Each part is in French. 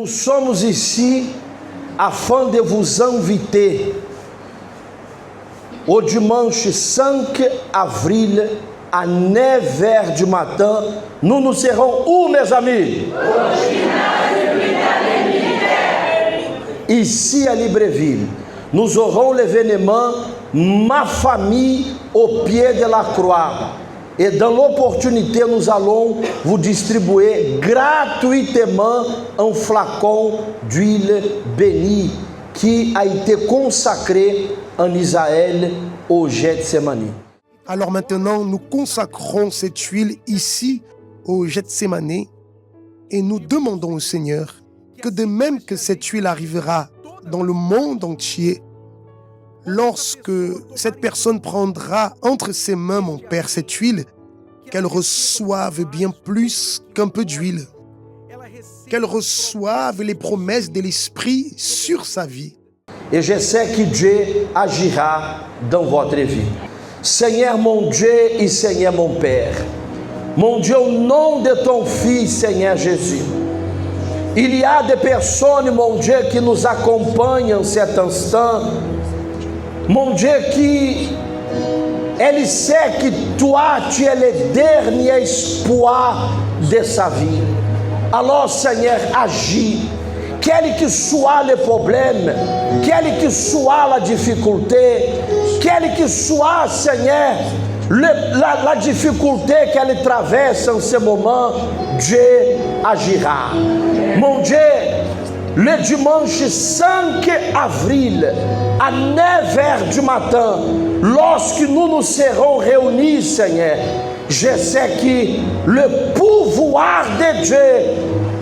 Nous sommes ici afin de vous inviter au dimanche 5 avril à 9h du matin. Nous serons où, mes amis? Au gymnase Britannique Militaire. Ici à Libreville, nous aurons l'événement Ma famille au pied de la croix. Et dans l'opportunité, nous allons vous distribuer gratuitement un flacon d'huile bénie qui a été consacré en Israël au Gethsémani. Alors maintenant, nous consacrons cette huile ici au Gethsémani et nous demandons au Seigneur que de même que cette huile arrivera dans le monde entier, lorsque cette personne prendra entre ses mains, mon Père, cette huile, qu'elle reçoive bien plus qu'un peu d'huile, qu'elle reçoive les promesses de l'Esprit sur sa vie. Et je sais que Dieu agira dans votre vie. Seigneur mon Dieu et Seigneur mon Père, mon Dieu, au nom de ton Fils, Seigneur Jésus, il y a des personnes, mon Dieu, qui nous accompagnent en cet instant. Mon Dieu, qui elle sait que toi, tu es le dernier espoir de sa vie. Alors, Seigneur, agis. Quel que soit le problème, quelle que soit la difficulté, quelle que soit, Seigneur, la difficulté qu'elle traverse en ce moment, Dieu agira. Mon Dieu, le dimanche 5 avril, à 9h du matin, lorsque nous serons réunis, Seigneur, je sais que le pouvoir de Dieu,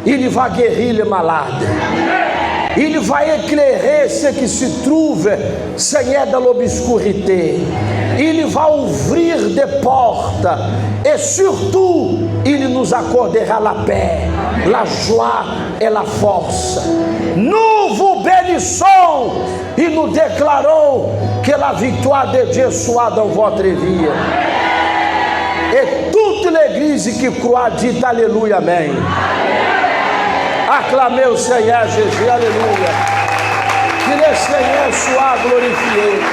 il va guérir les malades. Il va éclairer ceux qui se trouvent, Seigneur, dans l'obscurité. Il va ouvrir des portes. Et surtout, il nous accordera la paix, la joie et la force. Nous vous bénissons et nous déclarons que la victoire de Dieu soit dans votre vie. Et toute l'église qui croit dit Alléluia, Amen. Acclamez au Seigneur Jésus, Alléluia. Que le Seigneur soit glorifié.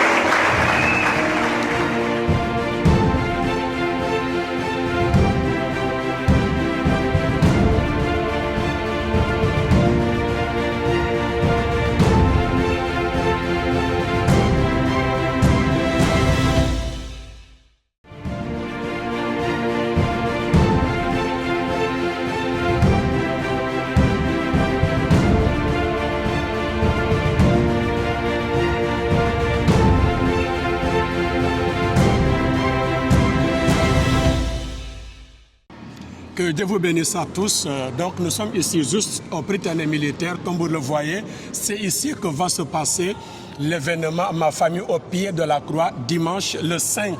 Que Dieu vous bénisse à tous. Donc nous sommes ici juste au Britannique Militaire, comme vous le voyez. C'est ici que va se passer l'événement Ma famille au pied de la croix, dimanche le 5.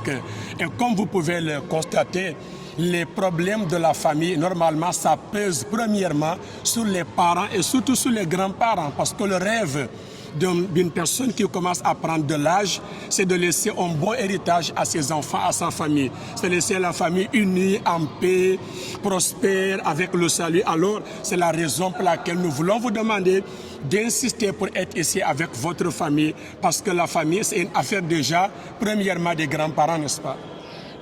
Et comme vous pouvez le constater, les problèmes de la famille, normalement, ça pèse premièrement sur les parents et surtout sur les grands-parents. Parce que le rêve d'une personne qui commence à prendre de l'âge, c'est de laisser un bon héritage à ses enfants, à sa famille. C'est laisser la famille unie, en paix, prospère, avec le salut. Alors, c'est la raison pour laquelle nous voulons vous demander d'insister pour être ici avec votre famille, parce que la famille, c'est une affaire déjà, premièrement, des grands-parents, n'est-ce pas?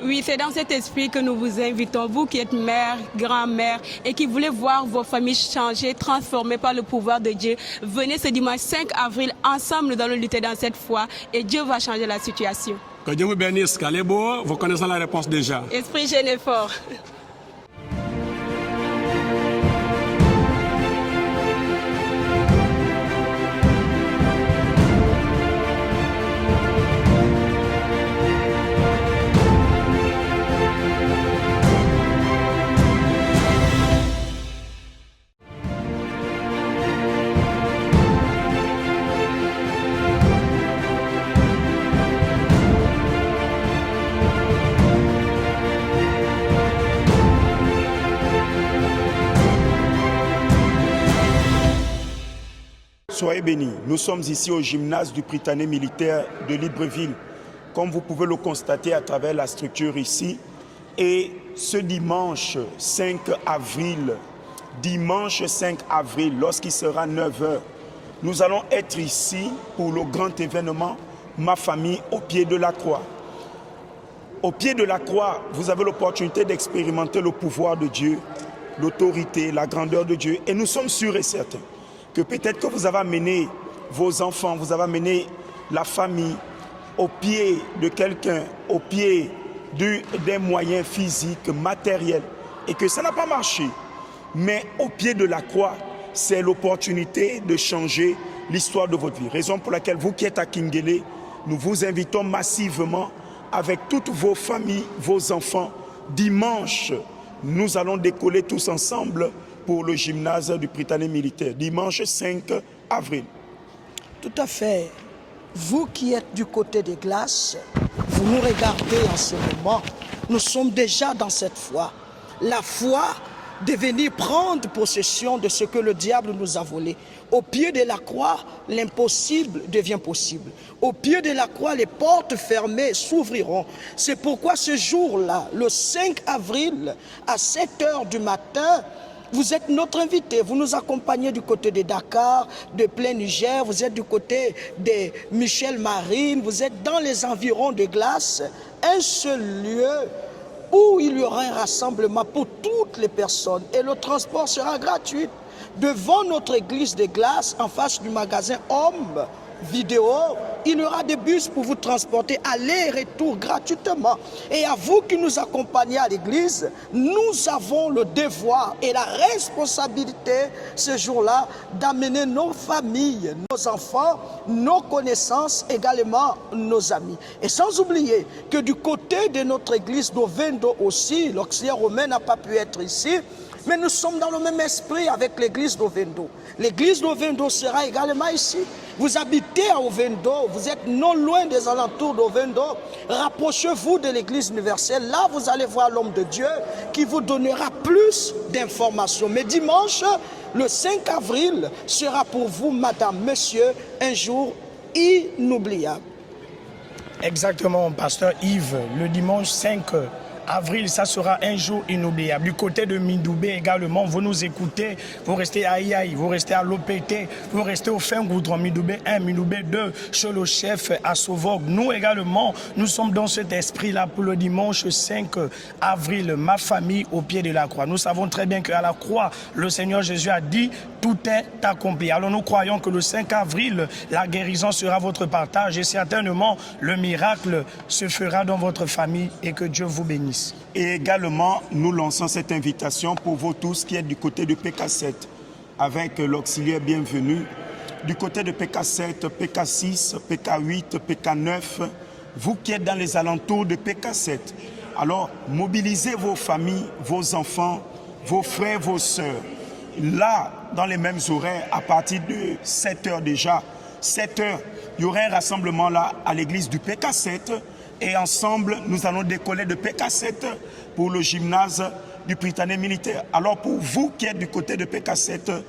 Oui, c'est dans cet esprit que nous vous invitons, vous qui êtes mère, grand-mère et qui voulez voir vos familles changer, transformées par le pouvoir de Dieu. Venez ce dimanche 5 avril, ensemble nous allons lutter dans cette foi et Dieu va changer la situation. Que Dieu vous bénisse. Kalebo, vous connaissez la réponse déjà. Esprit jeune et fort. Soyez bénis. Nous sommes ici au gymnase du Britannique Militaire de Libreville, comme vous pouvez le constater à travers la structure ici. Et ce dimanche 5 avril dimanche 5 avril, lorsqu'il sera 9 h, nous allons être ici pour le grand événement Ma famille au pied de la croix. Au pied de la croix, vous avez l'opportunité d'expérimenter le pouvoir de Dieu, l'autorité, la grandeur de Dieu. Et nous sommes sûrs et certains que peut-être que vous avez amené vos enfants, vous avez amené la famille au pied de quelqu'un, au pied des moyens physiques, matériels, et que ça n'a pas marché. Mais au pied de la croix, c'est l'opportunité de changer l'histoire de votre vie. Raison pour laquelle vous qui êtes à Kingele, nous vous invitons massivement avec toutes vos familles, vos enfants. Dimanche, nous allons décoller tous ensemble pour le gymnase du Prytanée militaire. Dimanche 5 avril. Tout à fait. Vous qui êtes du côté des glaces, vous nous regardez en ce moment. Nous sommes déjà dans cette foi. La foi de venir prendre possession de ce que le diable nous a volé. Au pied de la croix, l'impossible devient possible. Au pied de la croix, les portes fermées s'ouvriront. C'est pourquoi ce jour-là, le 5 avril, à 7 h du matin, vous êtes notre invité. Vous nous accompagnez du côté de Dakar, de Plein Niger, vous êtes du côté de Michel Marine, vous êtes dans les environs de Glace, un seul lieu où il y aura un rassemblement pour toutes les personnes et le transport sera gratuit. Devant notre église de Glace, en face du magasin Homme Vidéo, il y aura des bus pour vous transporter aller et retour gratuitement. Et à vous qui nous accompagnez à l'église, nous avons le devoir et la responsabilité ce jour-là d'amener nos familles, nos enfants, nos connaissances, également nos amis. Et sans oublier que du côté de notre église d'Ovendo aussi, l'auxiliaire romain n'a pas pu être ici, mais nous sommes dans le même esprit avec l'église d'Ovendo. L'église d'Ovendo sera également ici. Vous habitez à Ovendo, vous êtes non loin des alentours d'Ovendo. Rapprochez-vous de l'église universelle. Là, vous allez voir l'homme de Dieu qui vous donnera plus d'informations. Mais dimanche, le 5 avril, sera pour vous, madame, monsieur, un jour inoubliable. Exactement, pasteur Yves. Le dimanche 5 avril, ça sera un jour inoubliable. Du côté de Mindoubé également, vous nous écoutez, vous restez à Iaï, vous restez à l'OPT, vous restez au fin goudron, Mindoubé 1, Mindoubé 2, chez le chef à Sauvog. Nous également, nous sommes dans cet esprit-là pour le dimanche 5 avril, ma famille au pied de la croix. Nous savons très bien qu'à la croix, le Seigneur Jésus a dit, tout est accompli. Alors nous croyons que le 5 avril, la guérison sera votre partage et certainement le miracle se fera dans votre famille et que Dieu vous bénisse. Et également, nous lançons cette invitation pour vous tous qui êtes du côté de PK7 avec l'auxiliaire bienvenu. Du côté de PK7, PK6, PK8, PK9, vous qui êtes dans les alentours de PK7, alors mobilisez vos familles, vos enfants, vos frères, vos sœurs. Là, dans les mêmes horaires, à partir de 7 h déjà, 7 h, il y aura un rassemblement là à l'église du PK7. Et ensemble, nous allons décoller de PK7 pour le gymnase du Prytanée militaire. Alors pour vous qui êtes du côté de PK7,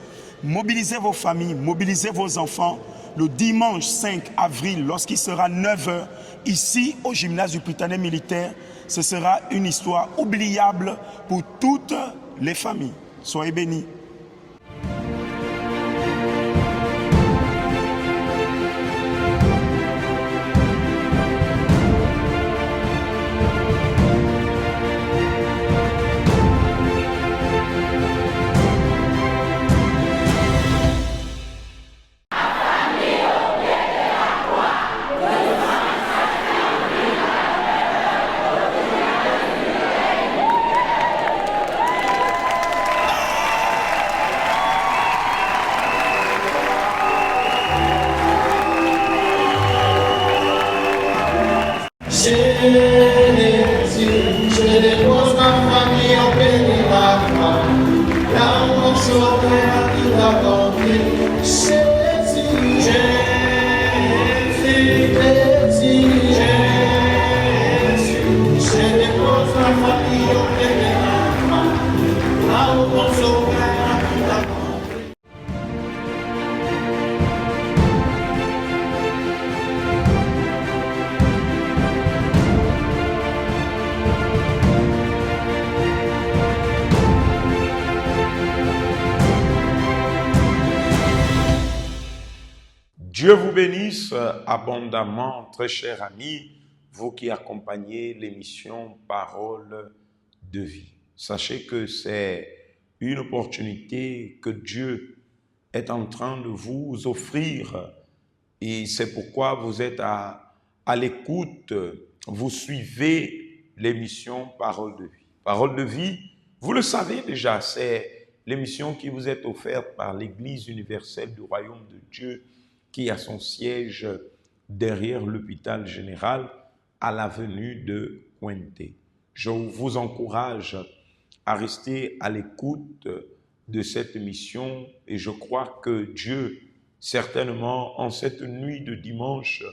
mobilisez vos familles, mobilisez vos enfants. Le dimanche 5 avril, lorsqu'il sera 9 h, ici au gymnase du Prytanée militaire, ce sera une histoire oubliable pour toutes les familles. Soyez bénis. Je dépose ma famille au pied de la croix. Là où mon sauveur tout accompli. Jésus, Jésus, Jésus, Jésus. Je dépose ma famille au pied de la croix. Là où mon sauveur tout accompli. Dieu vous bénisse abondamment, très chers amis, vous qui accompagnez l'émission Parole de vie. Sachez que c'est une opportunité que Dieu est en train de vous offrir et c'est pourquoi vous êtes à l'écoute, vous suivez l'émission Parole de vie. Parole de vie, vous le savez déjà, c'est l'émission qui vous est offerte par l'Église universelle du Royaume de Dieu qui a son siège derrière l'hôpital général à l'avenue de Cointé. Je vous encourage à rester à l'écoute de cette émission et je crois que Dieu, certainement en cette nuit de dimanche,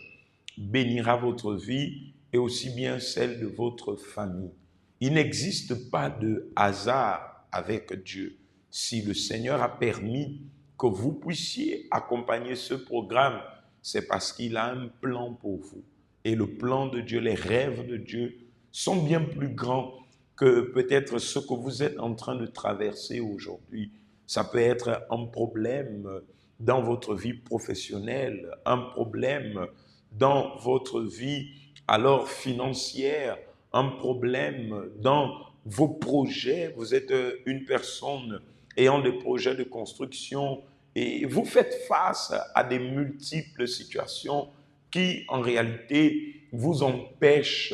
bénira votre vie et aussi bien celle de votre famille. Il n'existe pas de hasard avec Dieu. Si le Seigneur a permis que vous puissiez accompagner ce programme, c'est parce qu'il a un plan pour vous. Et le plan de Dieu, les rêves de Dieu sont bien plus grands que peut-être ce que vous êtes en train de traverser aujourd'hui. Ça peut être un problème dans votre vie professionnelle, un problème dans votre vie alors financière, un problème dans vos projets. Vous êtes une personne ayant des projets de construction et vous faites face à des multiples situations qui, en réalité, vous empêchent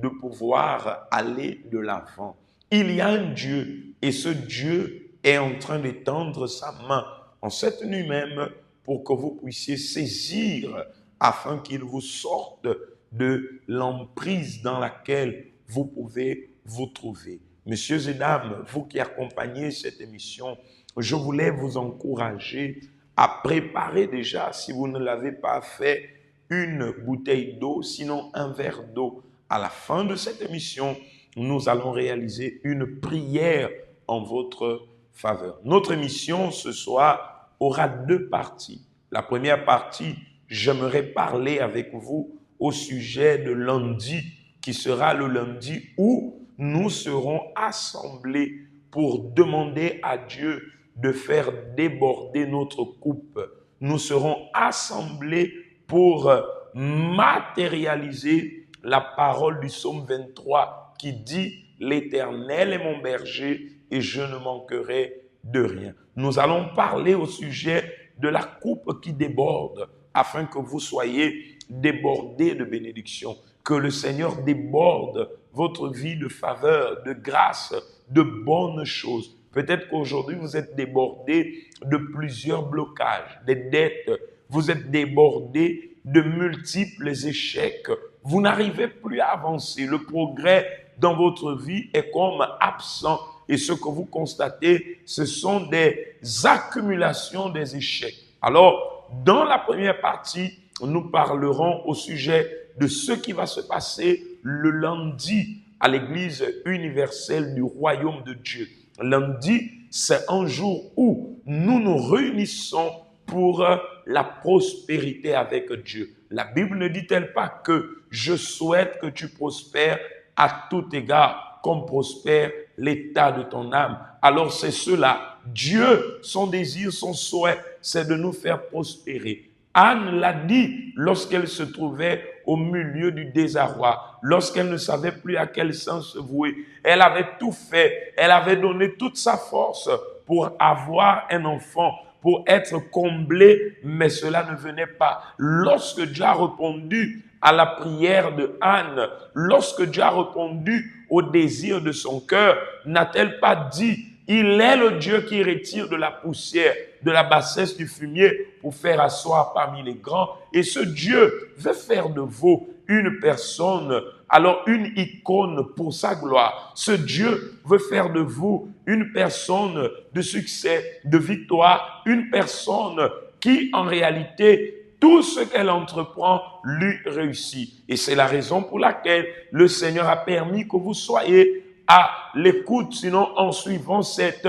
de pouvoir aller de l'avant. Il y a un Dieu et ce Dieu est en train d'étendre sa main en cette nuit même pour que vous puissiez saisir afin qu'il vous sorte de l'emprise dans laquelle vous pouvez vous trouver. Messieurs et dames, vous qui accompagnez cette émission, je voulais vous encourager à préparer déjà, si vous ne l'avez pas fait, une bouteille d'eau, sinon un verre d'eau. À la fin de cette émission, nous allons réaliser une prière en votre faveur. Notre émission ce soir aura deux parties. La première partie, j'aimerais parler avec vous au sujet de lundi, qui sera le lundi où nous serons assemblés pour demander à Dieu de faire déborder notre coupe. Nous serons assemblés pour matérialiser la parole du psaume 23 qui dit « L'Éternel est mon berger et je ne manquerai de rien ». Nous allons parler au sujet de la coupe qui déborde afin que vous soyez débordés de bénédictions. Que le Seigneur déborde votre vie de faveur, de grâce, de bonnes choses. Peut-être qu'aujourd'hui, vous êtes débordés de plusieurs blocages, des dettes. Vous êtes débordés de multiples échecs. Vous n'arrivez plus à avancer. Le progrès dans votre vie est comme absent. Et ce que vous constatez, ce sont des accumulations des échecs. Alors, dans la première partie, nous parlerons au sujet de ce qui va se passer le lundi à l'Église universelle du Royaume de Dieu. Lundi, c'est un jour où nous nous réunissons pour la prospérité avec Dieu. La Bible ne dit-elle pas que je souhaite que tu prospères à tout égard, comme prospère l'état de ton âme. Alors c'est cela. Dieu, son désir, son souhait, c'est de nous faire prospérer. Anne l'a dit lorsqu'elle se trouvait au milieu du désarroi, lorsqu'elle ne savait plus à quel sens se vouer. Elle avait tout fait, elle avait donné toute sa force pour avoir un enfant, pour être comblée, mais cela ne venait pas. Lorsque Dieu a répondu à la prière de Anne, lorsque Dieu a répondu au désir de son cœur, n'a-t-elle pas dit « Il est le Dieu qui retire de la poussière, de la bassesse du fumier pour faire asseoir parmi les grands. » Et ce Dieu veut faire de vous une personne, alors une icône pour sa gloire. Ce Dieu veut faire de vous une personne de succès, de victoire, une personne qui en réalité, tout ce qu'elle entreprend lui réussit. Et c'est la raison pour laquelle le Seigneur a permis que vous soyez à l'écoute, sinon en suivant cette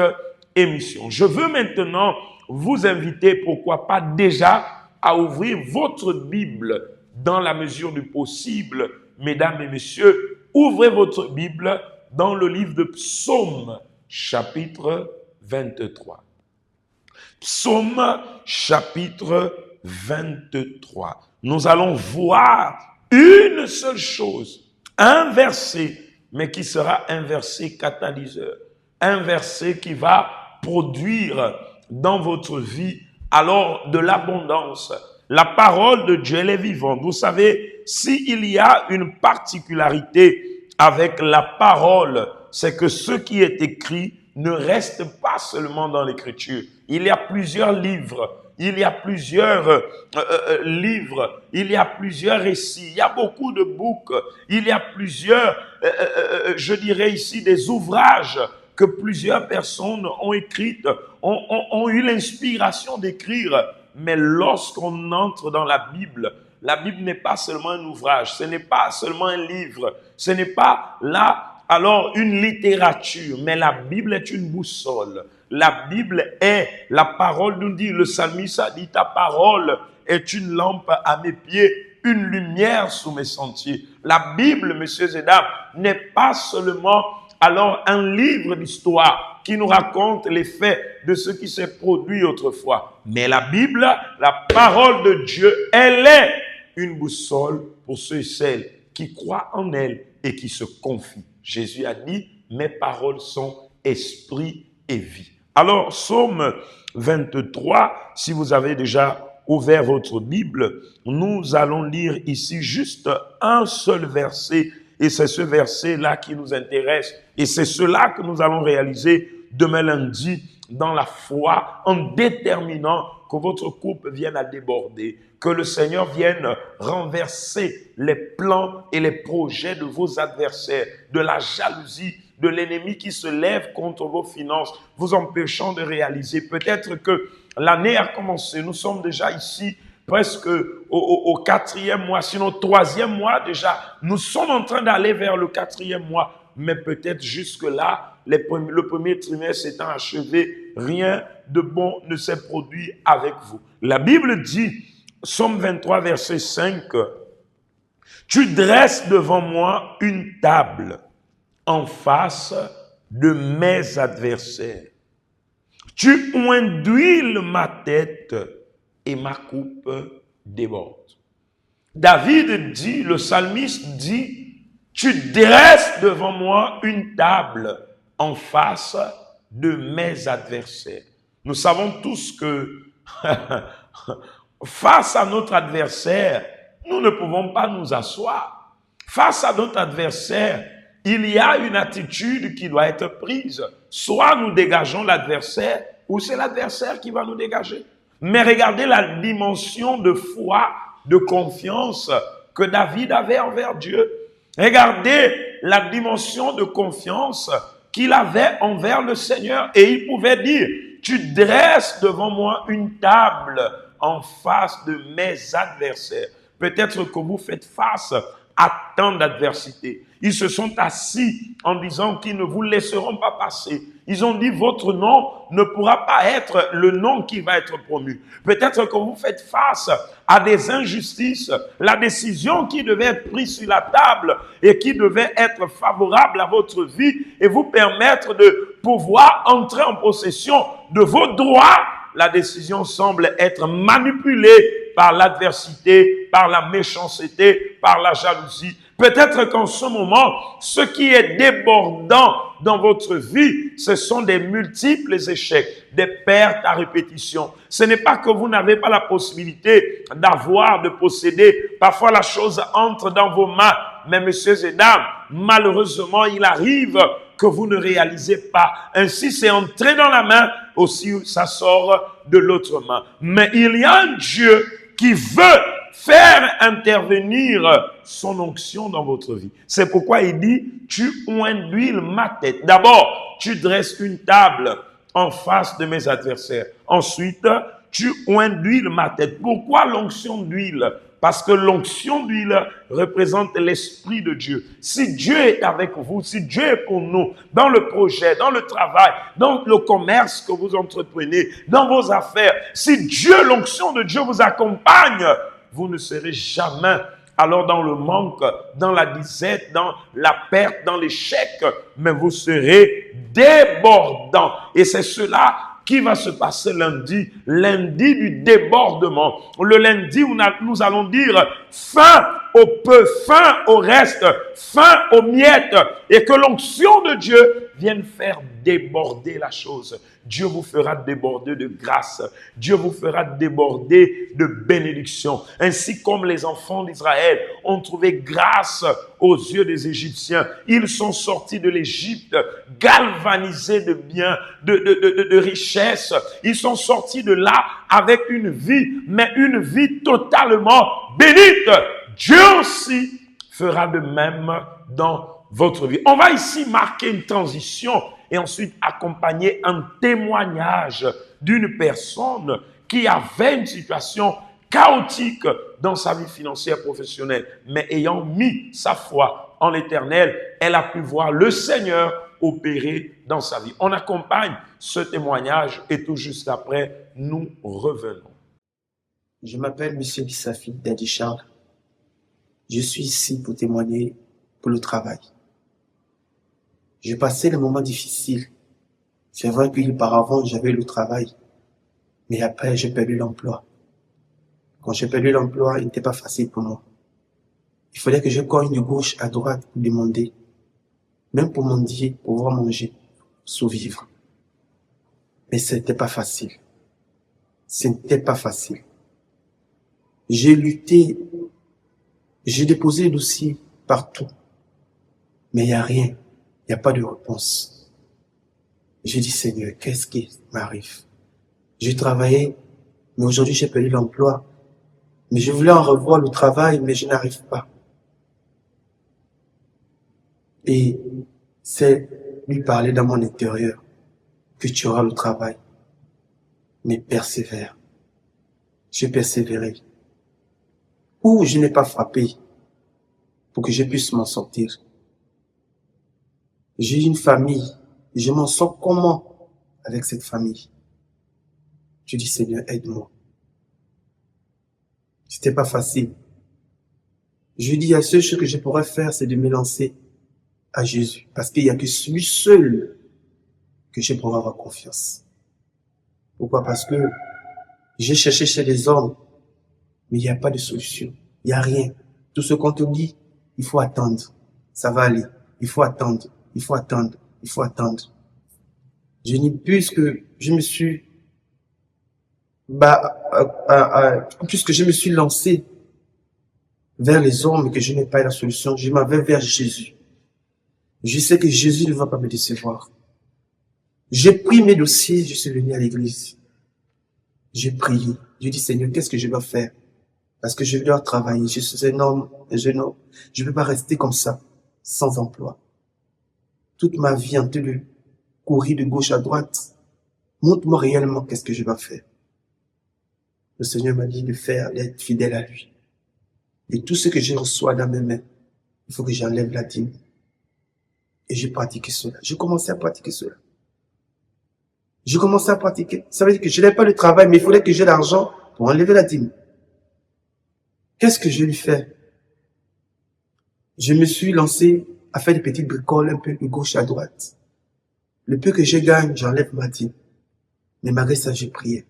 émission. Je veux maintenant vous inviter, pourquoi pas déjà, à ouvrir votre Bible dans la mesure du possible. Mesdames et messieurs, ouvrez votre Bible dans le livre de Psaume, chapitre 23. Psaume, chapitre 23. Nous allons voir une seule chose, un verset, mais qui sera un verset catalyseur, un verset qui va produire dans votre vie alors de l'abondance. La parole de Dieu, elle est vivante. Vous savez, s'il y a une particularité avec la parole, c'est que ce qui est écrit ne reste pas seulement dans l'écriture. Il y a plusieurs livres, il y a plusieurs livres, il y a plusieurs récits, il y a beaucoup de books, il y a plusieurs, je dirais ici, des ouvrages que plusieurs personnes ont écrites, ont eu l'inspiration d'écrire. Mais lorsqu'on entre dans la Bible n'est pas seulement un ouvrage, ce n'est pas seulement un livre, ce n'est pas là alors une littérature, mais la Bible est une boussole. La Bible est, la parole nous dit, le psalmiste a dit, ta parole est une lampe à mes pieds, une lumière sous mes sentiers. La Bible, messieurs et dames, n'est pas seulement alors un livre d'histoire qui nous raconte les faits de ce qui s'est produit autrefois. Mais la Bible, la parole de Dieu, elle est une boussole pour ceux et celles qui croient en elle et qui se confient. Jésus a dit, mes paroles sont esprit et vie. Alors, Psaume 23, si vous avez déjà ouvert votre Bible, nous allons lire ici juste un seul verset. Et c'est ce verset-là qui nous intéresse. Et c'est cela que nous allons réaliser demain lundi dans la foi, en déterminant que votre coupe vienne à déborder, que le Seigneur vienne renverser les plans et les projets de vos adversaires, de la jalousie, de l'ennemi qui se lève contre vos finances, vous empêchant de réaliser. Peut-être que l'année a commencé, nous sommes déjà ici, presque au 4e mois, sinon 3e mois déjà. Nous sommes en train d'aller vers le 4e mois, mais peut-être jusque-là, le premier trimestre étant achevé, rien de bon ne s'est produit avec vous. La Bible dit, Psaume 23, verset 5, « Tu dresses devant moi une table en face de mes adversaires. Tu induis ma tête et ma coupe déborde. » David dit, le psalmiste dit, « Tu dresses devant moi une table en face de mes adversaires. » Nous savons tous que face à notre adversaire, nous ne pouvons pas nous asseoir. Face à notre adversaire, il y a une attitude qui doit être prise. Soit nous dégageons l'adversaire, ou c'est l'adversaire qui va nous dégager. Mais regardez la dimension de foi, de confiance que David avait envers Dieu. Regardez la dimension de confiance qu'il avait envers le Seigneur. Et il pouvait dire, tu dresses devant moi une table en face de mes adversaires. Peut-être que vous faites face à tant d'adversités. Ils se sont assis en disant qu'ils ne vous laisseront pas passer. Ils ont dit, votre nom ne pourra pas être le nom qui va être promu. Peut-être que vous faites face à des injustices. La décision qui devait être prise sur la table et qui devait être favorable à votre vie et vous permettre de pouvoir entrer en possession de vos droits, la décision semble être manipulée par l'adversité, par la méchanceté, par la jalousie. Peut-être qu'en ce moment, ce qui est débordant dans votre vie, ce sont des multiples échecs, des pertes à répétition. Ce n'est pas que vous n'avez pas la possibilité d'avoir, de posséder. Parfois, la chose entre dans vos mains. Mais messieurs et dames, malheureusement, il arrive que vous ne réalisez pas. Ainsi, c'est entré dans la main, aussi ça sort de l'autre main. Mais il y a un Dieu qui veut faire intervenir son onction dans votre vie. C'est pourquoi il dit, tu induis ma tête. D'abord, tu dresses une table en face de mes adversaires. Ensuite, tu induis ma tête. Pourquoi l'onction d'huile? Parce que l'onction d'huile représente l'Esprit de Dieu. Si Dieu est avec vous, si Dieu est pour nous, dans le projet, dans le travail, dans le commerce que vous entreprenez, dans vos affaires, si Dieu, l'onction de Dieu vous accompagne, vous ne serez jamais alors dans le manque, dans la disette, dans la perte, dans l'échec, mais vous serez débordant. Et c'est cela qui va se passer lundi, lundi du débordement, le lundi où nous allons dire fin au peu, fin au reste, fin aux miettes, et que l'onction de Dieu vienne faire déborder la chose. Dieu vous fera déborder de grâce. Dieu vous fera déborder de bénédiction. Ainsi comme les enfants d'Israël ont trouvé grâce aux yeux des Égyptiens. Ils sont sortis de l'Égypte galvanisés de biens, de richesses. Ils sont sortis de là avec une vie, mais une vie totalement bénite. Dieu aussi fera de même dans votre vie. On va ici marquer une transition et ensuite accompagner un témoignage d'une personne qui avait une situation chaotique dans sa vie financière professionnelle, mais ayant mis sa foi en l'Éternel, elle a pu voir le Seigneur opérer dans sa vie. On accompagne ce témoignage et tout juste après, nous revenons. Je m'appelle M. Bissafi Daddy Charles. Je suis ici pour témoigner pour le travail. J'ai passé des moments difficiles. C'est vrai qu'auparavant, j'avais le travail. Mais après, j'ai perdu l'emploi. Quand j'ai perdu l'emploi, il n'était pas facile pour moi. Il fallait que je cogne de gauche à droite pour demander. Même pour mendier, pour pouvoir manger, survivre. Mais ce n'était pas facile. Ce n'était pas facile. J'ai lutté. J'ai déposé le dossier partout. Mais il n'y a rien. Il n'y a pas de réponse. J'ai dit, Seigneur, qu'est-ce qui m'arrive? J'ai travaillé, mais aujourd'hui j'ai perdu l'emploi. Mais je voulais en revoir le travail, mais je n'arrive pas. Et c'est lui parler dans mon intérieur que tu auras le travail. Mais persévère. J'ai persévéré. Ou je n'ai pas frappé pour que je puisse m'en sortir. J'ai une famille. Et je m'en sors comment avec cette famille? Je dis, Seigneur, aide-moi. C'était pas facile. Je dis, la seule chose que je pourrais faire, c'est de me lancer à Jésus. Parce qu'il n'y a que lui seul que je pourrais avoir confiance. Pourquoi? Parce que j'ai cherché chez les hommes, mais il n'y a pas de solution. Il n'y a rien. Tout ce qu'on te dit, il faut attendre. Ça va aller. Il faut attendre. Il faut attendre. Il faut attendre. Je dis, puisque je me suis puisque je me suis lancé vers les hommes et que je n'ai pas eu la solution, je m'en vais vers Jésus. Je sais que Jésus ne va pas me décevoir. J'ai pris mes dossiers, je suis venu à l'église. J'ai prié. J'ai dit, Seigneur, qu'est-ce que je dois faire? Parce que je dois travailler. Je suis un homme, un jeune homme. Je ne peux pas rester comme ça, sans emploi. Toute ma vie en train de courir de gauche à droite. Montre-moi réellement qu'est-ce que je dois faire. Le Seigneur m'a dit de faire, d'être fidèle à lui. Et tout ce que je reçois dans mes mains, il faut que j'enlève la dîme. Et j'ai pratiqué cela. J'ai commencé à pratiquer cela. J'ai commencé à pratiquer. Ça veut dire que je n'ai pas de travail, mais il faudrait que j'ai l'argent pour enlever la dîme. Qu'est-ce que je lui fais? Je me suis lancé à faire des petites bricoles un peu de gauche à droite. Le peu que je gagne, j'enlève ma dîme. Mais malgré ça, j'ai prié.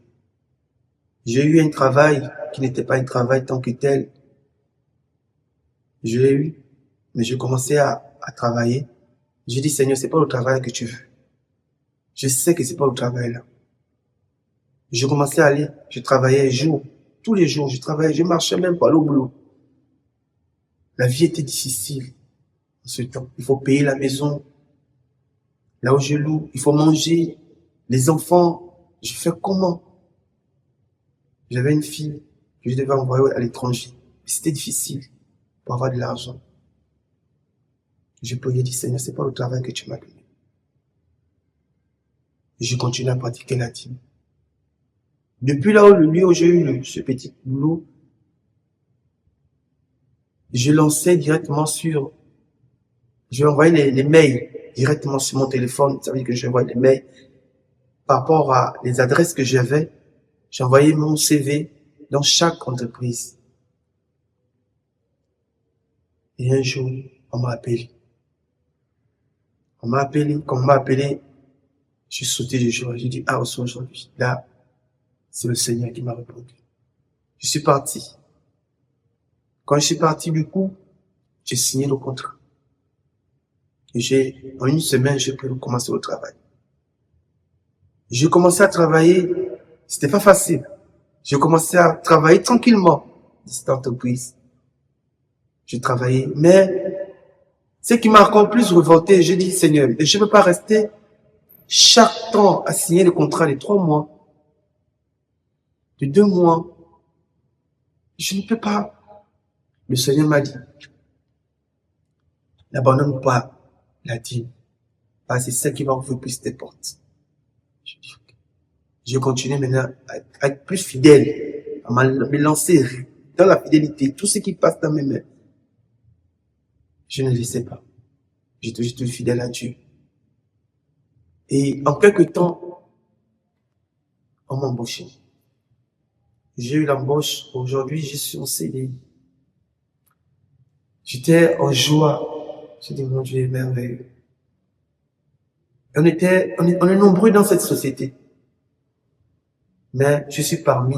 J'ai eu un travail qui n'était pas un travail tant que tel. Je l'ai eu, mais je commençais à travailler. J'ai dit, Seigneur, c'est pas le travail que tu veux. Je sais que c'est pas le travail là. Je commençais à aller, je travaillais tous les jours, je travaillais, je marchais même pas au boulot. La vie était difficile en ce temps. Il faut payer la maison, là où je loue, il faut manger, les enfants, je fais comment? J'avais une fille que je devais envoyer à l'étranger. C'était difficile pour avoir de l'argent. Je priais, dit, Seigneur, c'est pas le travail que tu m'as donné. Et je continue à pratiquer la dîme. Depuis là où le lieu où j'ai eu ce petit boulot, je lançais directement je envoyais les mails directement sur mon téléphone. Ça veut dire que j'envoyais les mails par rapport à les adresses que j'avais. J'envoyais mon CV dans chaque entreprise. Et un jour, on m'a appelé. Quand on m'a appelé, J'ai sauté les joies. J'ai dit, ah, aujourd'hui. Là, c'est le Seigneur qui m'a répondu. Je suis parti. Quand je suis parti, du coup, j'ai signé le contrat. Et en une semaine, j'ai pu commencer au travail. J'ai commencé à travailler. C'était pas facile. J'ai commencé à travailler tranquillement dans cette entreprise. J'ai travaillé, mais ce qui m'a encore plus révolté, j'ai dit, Seigneur, je ne peux pas rester chaque temps à signer le contrat de 3 mois, de 2 mois. Je ne peux pas. Le Seigneur m'a dit, n'abandonne pas la dîme, parce que c'est celle qui va ouvrir plus tes portes. Je continue maintenant à être plus fidèle, à me lancer dans la fidélité, tout ce qui passe dans mes mains. Je ne laissais pas. J'étais juste fidèle à Dieu. Et en quelque temps, on m'a embauché. J'ai eu l'embauche. Aujourd'hui, je suis en CDI. J'étais en joie. J'ai dit, mon Dieu est merveilleux. On est nombreux dans cette société. Mais je suis parmi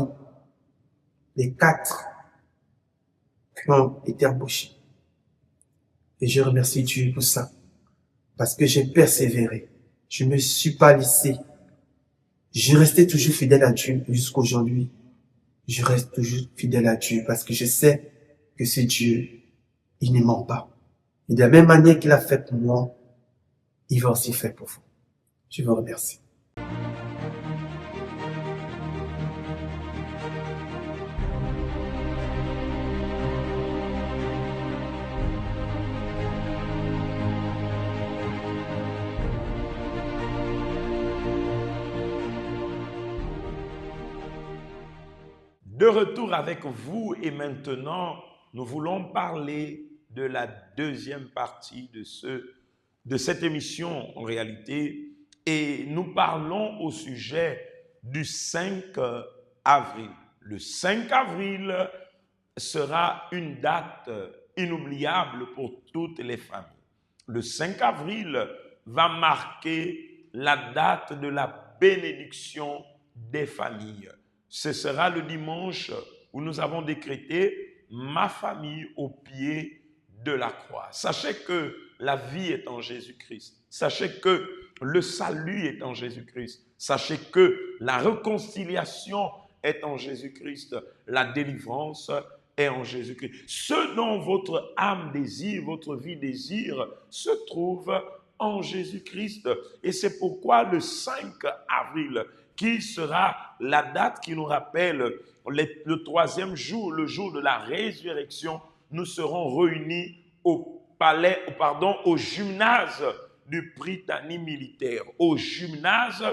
les 4 qui ont été embauchés. Et je remercie Dieu pour ça. Parce que j'ai persévéré. Je ne me suis pas laissé. Je restais toujours fidèle à Dieu jusqu'à aujourd'hui. Je reste toujours fidèle à Dieu parce que je sais que c'est Dieu. Il ne ment pas. Et de la même manière qu'il a fait pour moi, il va aussi faire pour vous. Je vous remercie. De retour avec vous et maintenant, nous voulons parler de la deuxième partie de cette émission en réalité et nous parlons au sujet du 5 avril. Le 5 avril sera une date inoubliable pour toutes les familles. Le 5 avril va marquer la date de la bénédiction des familles. Ce sera le dimanche où nous avons décrété « Ma famille au pied de la croix ». Sachez que la vie est en Jésus-Christ. Sachez que le salut est en Jésus-Christ. Sachez que la réconciliation est en Jésus-Christ. La délivrance est en Jésus-Christ. Ce dont votre âme désire, votre vie désire, se trouve en Jésus-Christ. Et c'est pourquoi le 5 avril, qui sera la date qui nous rappelle le 3e jour, le jour de la résurrection, nous serons réunis au gymnase du Britannique militaire. Au gymnase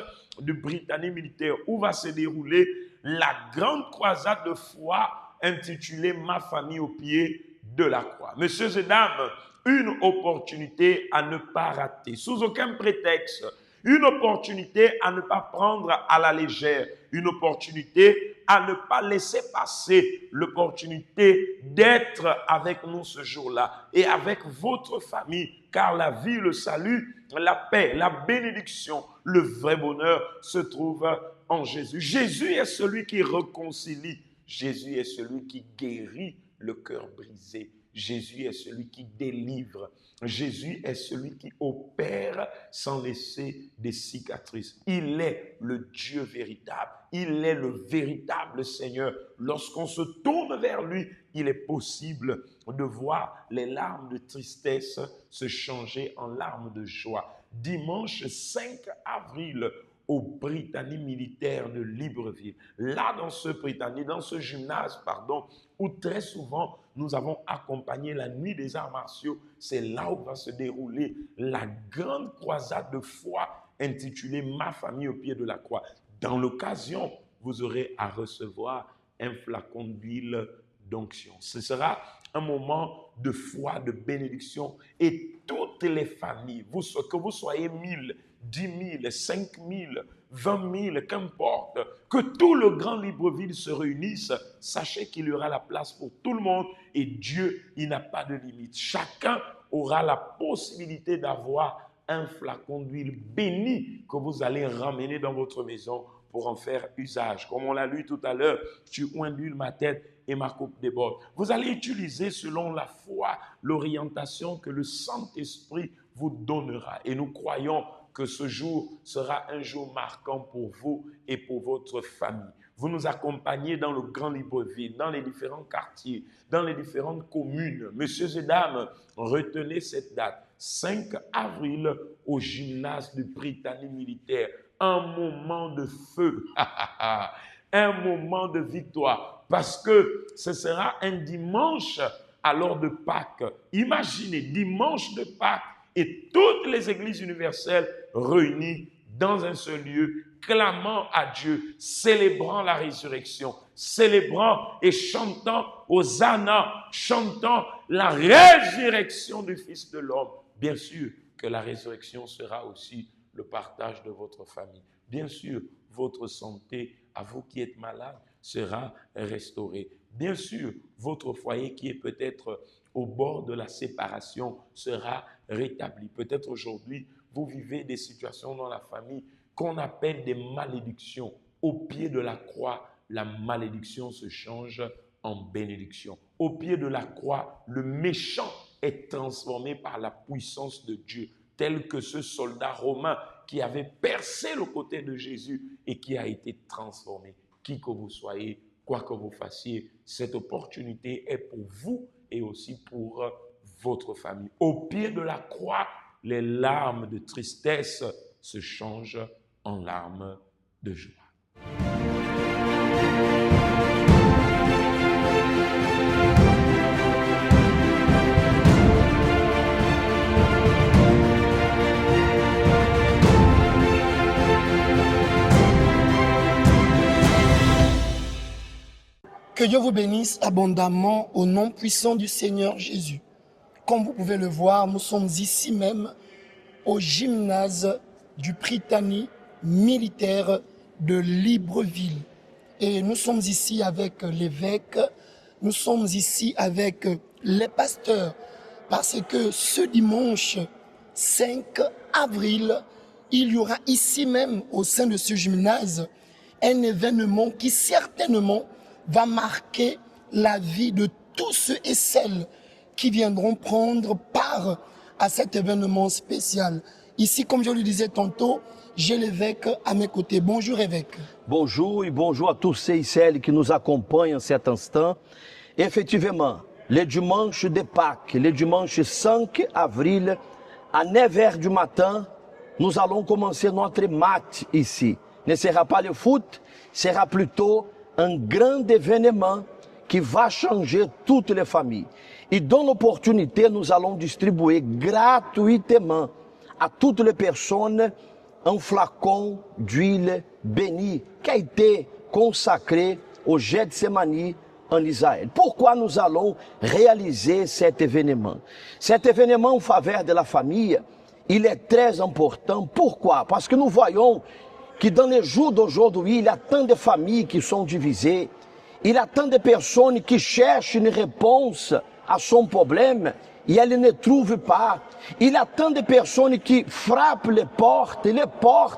du Britannique militaire où va se dérouler la grande croisade de foi intitulée « Ma famille au pied de la croix ». Messieurs et dames, une opportunité à ne pas rater, sous aucun prétexte. Une opportunité à ne pas prendre à la légère, une opportunité à ne pas laisser passer, l'opportunité d'être avec nous ce jour-là et avec votre famille, car la vie, le salut, la paix, la bénédiction, le vrai bonheur se trouve en Jésus. Jésus est celui qui réconcilie, Jésus est celui qui guérit le cœur brisé. Jésus est celui qui délivre. Jésus est celui qui opère sans laisser des cicatrices. Il est le Dieu véritable. Il est le véritable Seigneur. Lorsqu'on se tourne vers lui, il est possible de voir les larmes de tristesse se changer en larmes de joie. Dimanche 5 avril, au Britannique militaire de Libreville. Là, dans ce gymnase, où très souvent nous avons accompagné la nuit des arts martiaux, c'est là où va se dérouler la grande croisade de foi intitulée « Ma famille au pied de la croix ». Dans l'occasion, vous aurez à recevoir un flacon d'huile d'onction. Ce sera un moment de foi, de bénédiction et toutes les familles, que vous soyez 1000, 10 000, 5 000, 20 000, qu'importe, que tout le grand Libreville se réunisse, sachez qu'il y aura la place pour tout le monde et Dieu, il n'a pas de limite. Chacun aura la possibilité d'avoir un flacon d'huile bénie que vous allez ramener dans votre maison pour en faire usage. Comme on l'a lu tout à l'heure, tu oins d'huile ma tête et ma coupe déborde. Vous allez utiliser selon la foi l'orientation que le Saint-Esprit vous donnera. Et nous croyons que ce jour sera un jour marquant pour vous et pour votre famille. Vous nous accompagnez dans le Grand Libreville, dans les différents quartiers, dans les différentes communes. Messieurs et dames, retenez cette date, 5 avril, au gymnase du Britannique militaire. Un moment de feu, un moment de victoire, parce que ce sera un dimanche alors de Pâques. Imaginez, dimanche de Pâques, et toutes les églises universelles réunies dans un seul lieu, clamant à Dieu, célébrant la résurrection, célébrant et chantant Hosanna, chantant la résurrection du Fils de l'homme. Bien sûr que la résurrection sera aussi le partage de votre famille. Bien sûr, votre santé, à vous qui êtes malade, sera restaurée. Bien sûr, votre foyer qui est peut-être au bord de la séparation sera rétabli. Peut-être aujourd'hui, vous vivez des situations dans la famille qu'on appelle des malédictions. Au pied de la croix, la malédiction se change en bénédiction. Au pied de la croix, le méchant est transformé par la puissance de Dieu, tel que ce soldat romain qui avait percé le côté de Jésus et qui a été transformé. Qui que vous soyez, quoi que vous fassiez, cette opportunité est pour vous et aussi pour votre famille. Au pied de la croix, les larmes de tristesse se changent en larmes de joie. Que Dieu vous bénisse abondamment au nom puissant du Seigneur Jésus. Comme vous pouvez le voir, nous sommes ici même au gymnase du Britannique militaire de Libreville. Et nous sommes ici avec l'évêque, nous sommes ici avec les pasteurs, parce que ce dimanche 5 avril, il y aura ici même au sein de ce gymnase un événement qui certainement va marquer la vie de tous ceux et celles qui viendront prendre part à cet événement spécial. Ici, comme je le disais tantôt, j'ai l'évêque à mes côtés. Bonjour évêque. Bonjour et bonjour à tous ceux et celles qui nous accompagnent en cet instant. Effectivement, le dimanche de Pâques, le dimanche 5 avril, à 9h du matin, nous allons commencer notre match ici. Ne sera pas le foot, sera plutôt un grand événement qui va changer toutes les familles. Et dans l'opportunité, nous allons distribuer gratuitement à toutes les personnes un flacon d'huile bénie qui a été consacré au Gethsémani en Israël. Pourquoi nous allons réaliser cet événement? Cet événement en faveur de la famille, il est très important. Pourquoi? Parce que nous voyons que dans les jours d'aujourd'hui, il y a tant de familles qui sont divisées, il y a tant de personnes qui cherchent une réponse à son problème et elles ne trouvent pas. Il y a tant de personnes qui frappent les portes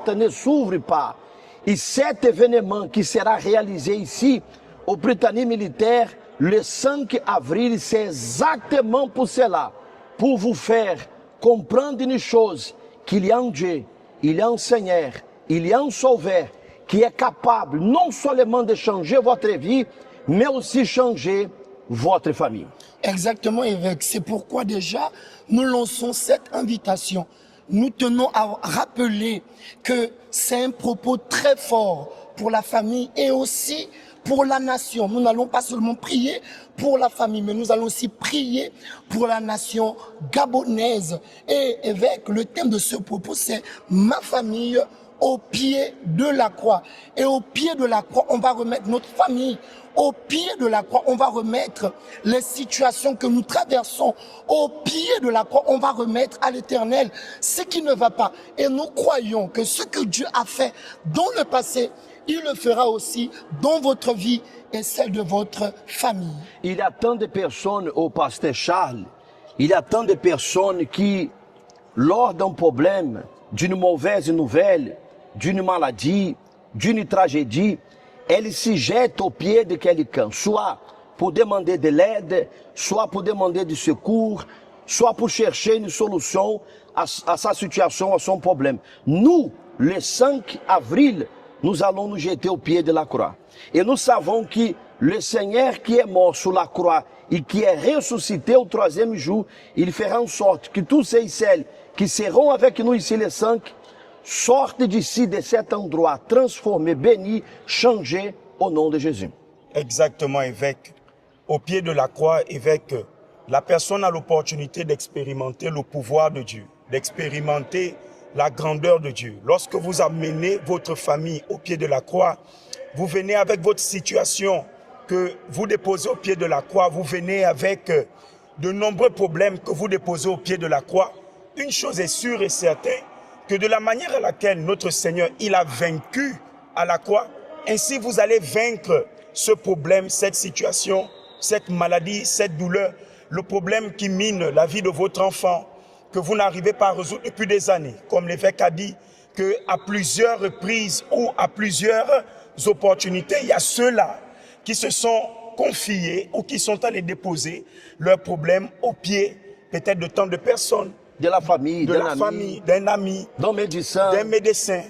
ne s'ouvrent pas. Et cet événement qui sera réalisé ici, au Britannique militaire, le 5 avril, c'est exactement pour cela, pour vous faire comprendre une chose, qu'il y a un Dieu, il y a un Seigneur, il y a un Sauveur qui est capable non seulement de changer votre vie, mais aussi changer votre famille. Exactement, évêque. C'est pourquoi déjà, nous lançons cette invitation. Nous tenons à rappeler que c'est un propos très fort pour la famille et aussi pour la nation. Nous n'allons pas seulement prier pour la famille, mais nous allons aussi prier pour la nation gabonaise. Et évêque, le thème de ce propos, c'est « Ma famille » au pied de la croix. Et au pied de la croix, on va remettre notre famille. Au pied de la croix, on va remettre les situations que nous traversons. Au pied de la croix, on va remettre à l'Éternel ce qui ne va pas. Et nous croyons que ce que Dieu a fait dans le passé, il le fera aussi dans votre vie et celle de votre famille. Il y a tant de personnes, au pasteur Charles, il y a tant de personnes qui lors d'un problème, d'une mauvaise nouvelle, d'une maladie, d'une tragédie, elle s'y jette aux pieds de quelqu'un, soit pour demander de l'aide, soit pour demander du secours, soit pour chercher une solution à sa situation, à son problème. Nous, le 5 avril, nous allons nous jeter aux pieds de la croix. Et nous savons que le Seigneur qui est mort sur la croix et qui est ressuscité au 3e jour, il fera en sorte que tous ceux et celles qui seront avec nous ici les 5 sortent d'ici, de cet endroit, transformés, bénis, changés au nom de Jésus. Exactement, évêque. Au pied de la croix, évêque, la personne a l'opportunité d'expérimenter le pouvoir de Dieu, d'expérimenter la grandeur de Dieu. Lorsque vous amenez votre famille au pied de la croix, vous venez avec votre situation que vous déposez au pied de la croix, vous venez avec de nombreux problèmes que vous déposez au pied de la croix. Une chose est sûre et certaine, que de la manière à laquelle notre Seigneur, il a vaincu à la croix, ainsi vous allez vaincre ce problème, cette situation, cette maladie, cette douleur, le problème qui mine la vie de votre enfant, que vous n'arrivez pas à résoudre depuis des années. Comme l'évêque a dit, qu'à plusieurs reprises ou à plusieurs opportunités, il y a ceux-là qui se sont confiés ou qui sont allés déposer leurs problèmes au pied, peut-être de tant de personnes, de la famille, d'un ami, d'un médecin.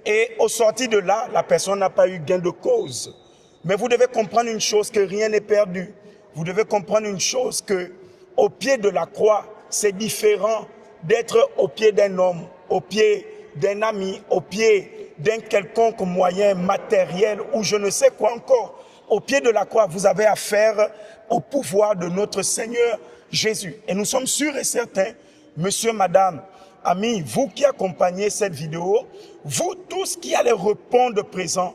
Et au sorti de là, la personne n'a pas eu gain de cause. Mais vous devez comprendre une chose, que rien n'est perdu. Vous devez comprendre une chose, que au pied de la croix, c'est différent d'être au pied d'un homme, au pied d'un ami, au pied d'un quelconque moyen matériel ou je ne sais quoi encore. Au pied de la croix, vous avez affaire au pouvoir de notre Seigneur Jésus. Et nous sommes sûrs et certains, monsieur, madame, amis, vous qui accompagnez cette vidéo, vous tous qui allez répondre présent,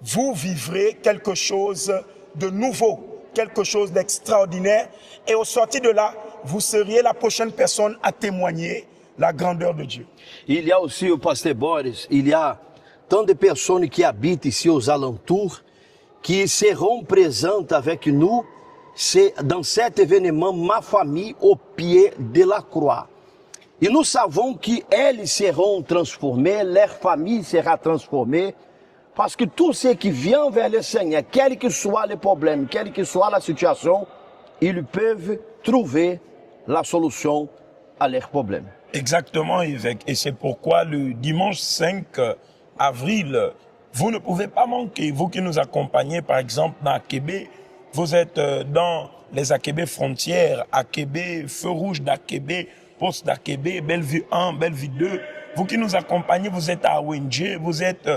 vous vivrez quelque chose de nouveau, quelque chose d'extraordinaire. Et au sorti de là, vous seriez la prochaine personne à témoigner la grandeur de Dieu. Il y a aussi, au pasteur Boris, il y a tant de personnes qui habitent ici aux alentours, qui seront présentes avec nous dans cet événement, ma famille au pied de la croix. Et nous savons qu'elles seront transformées, leur famille sera transformée, parce que tous ceux qui viennent vers le Seigneur, quel que soit le problème, quelle que soit la situation, ils peuvent trouver la solution à leurs problèmes. Exactement, évêque. Et c'est pourquoi le dimanche 5 avril, vous ne pouvez pas manquer. Vous qui nous accompagnez, par exemple, dans Akébé, vous êtes dans les Akébé frontières, Akébé, Feu Rouge d'Akébé, Poste d'Akébé, Bellevue 1, Bellevue 2. Vous qui nous accompagnez, vous êtes à Wenje, vous êtes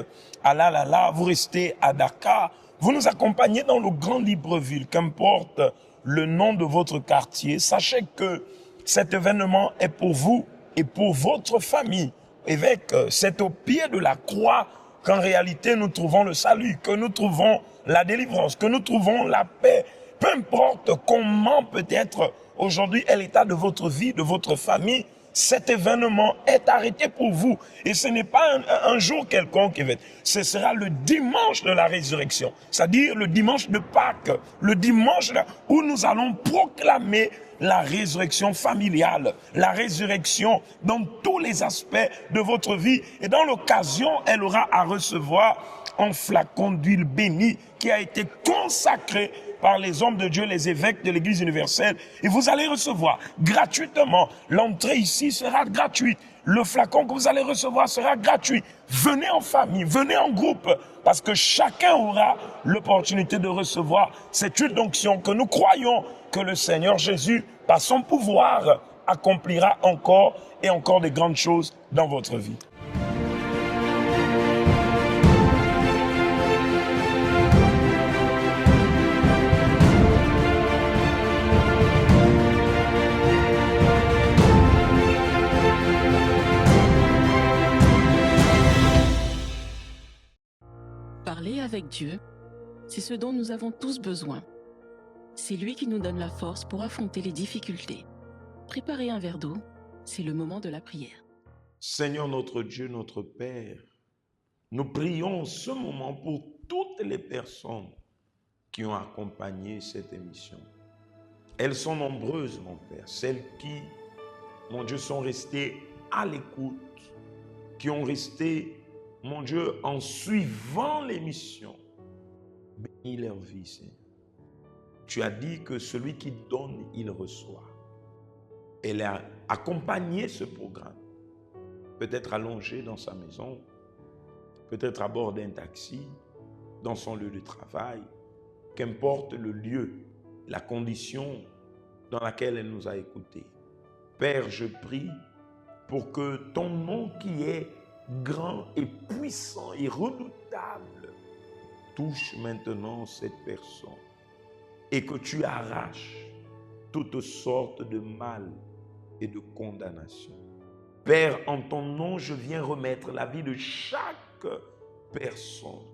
à Lalala, vous restez à Dakar. Vous nous accompagnez dans le Grand Libreville, qu'importe le nom de votre quartier. Sachez que cet événement est pour vous et pour votre famille. Évêque, c'est au pied de la croix qu'en réalité nous trouvons le salut, que nous trouvons la délivrance, que nous trouvons la paix. Peu importe comment peut-être aujourd'hui est l'état de votre vie, de votre famille, cet événement est arrêté pour vous. Et ce n'est pas un jour quelconque, ce sera le dimanche de la résurrection, c'est-à-dire le dimanche de Pâques, le dimanche où nous allons proclamer la résurrection familiale, la résurrection dans tous les aspects de votre vie. Et dans l'occasion, elle aura à recevoir un flacon d'huile bénie qui a été consacré par les hommes de Dieu, les évêques de l'Église universelle. Et vous allez recevoir gratuitement. L'entrée ici sera gratuite. Le flacon que vous allez recevoir sera gratuit. Venez en famille, venez en groupe, parce que chacun aura l'opportunité de recevoir cette huile d'onction que nous croyons que le Seigneur Jésus, par son pouvoir, accomplira encore et encore de grandes choses dans votre vie. Parler avec Dieu, c'est ce dont nous avons tous besoin. C'est lui qui nous donne la force pour affronter les difficultés. Préparer un verre d'eau, c'est le moment de la prière. Seigneur notre Dieu, notre Père, nous prions en ce moment pour toutes les personnes qui ont accompagné cette émission. Elles sont nombreuses, mon Père, celles qui, mon Dieu, sont restées à l'écoute, qui ont resté, mon Dieu, en suivant l'émission. Bénis leur vie, Seigneur. Tu as dit que celui qui donne, il reçoit. Elle a accompagné ce programme, peut-être allongé dans sa maison, peut-être à bord d'un taxi, dans son lieu de travail, qu'importe le lieu, la condition dans laquelle elle nous a écoutés. Père, je prie pour que ton nom qui est grand et puissant et redoutable touche maintenant cette personne et que tu arraches toutes sortes de mal et de condamnation. Père, en ton nom, je viens remettre la vie de chaque personne.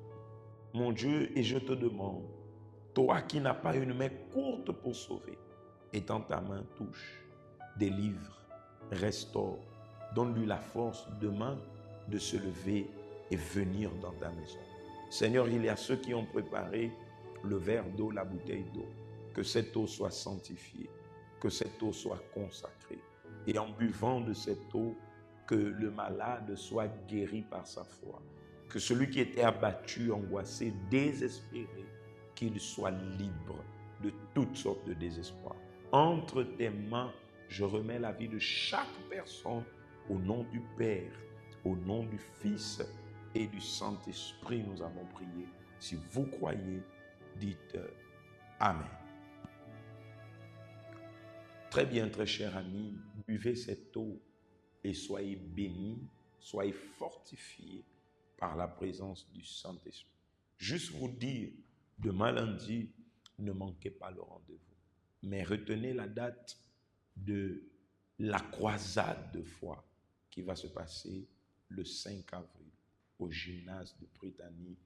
Mon Dieu, et je te demande, toi qui n'as pas une main courte pour sauver, étends ta main, touche, délivre, restaure, donne-lui la force demain de se lever et venir dans ta maison. Seigneur, il y a ceux qui ont préparé le verre d'eau, la bouteille d'eau. Que cette eau soit sanctifiée, que cette eau soit consacrée. Et en buvant de cette eau, que le malade soit guéri par sa foi. Que celui qui était abattu, angoissé, désespéré, qu'il soit libre de toutes sortes de désespoir. Entre tes mains, je remets la vie de chaque personne au nom du Père, au nom du Fils et du Saint-Esprit, nous avons prié. Si vous croyez, dites Amen. Très bien, très chers amis, buvez cette eau et soyez bénis, soyez fortifiés par la présence du Saint-Esprit. Juste vous dire, demain lundi, ne manquez pas le rendez-vous. Mais retenez la date de la croisade de foi qui va se passer le 5 avril au gymnase de Prytanée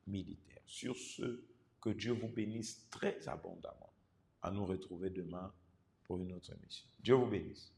militaire. Sur ce, que Dieu vous bénisse très abondamment. À nous retrouver demain pour une autre émission. Dieu vous bénisse.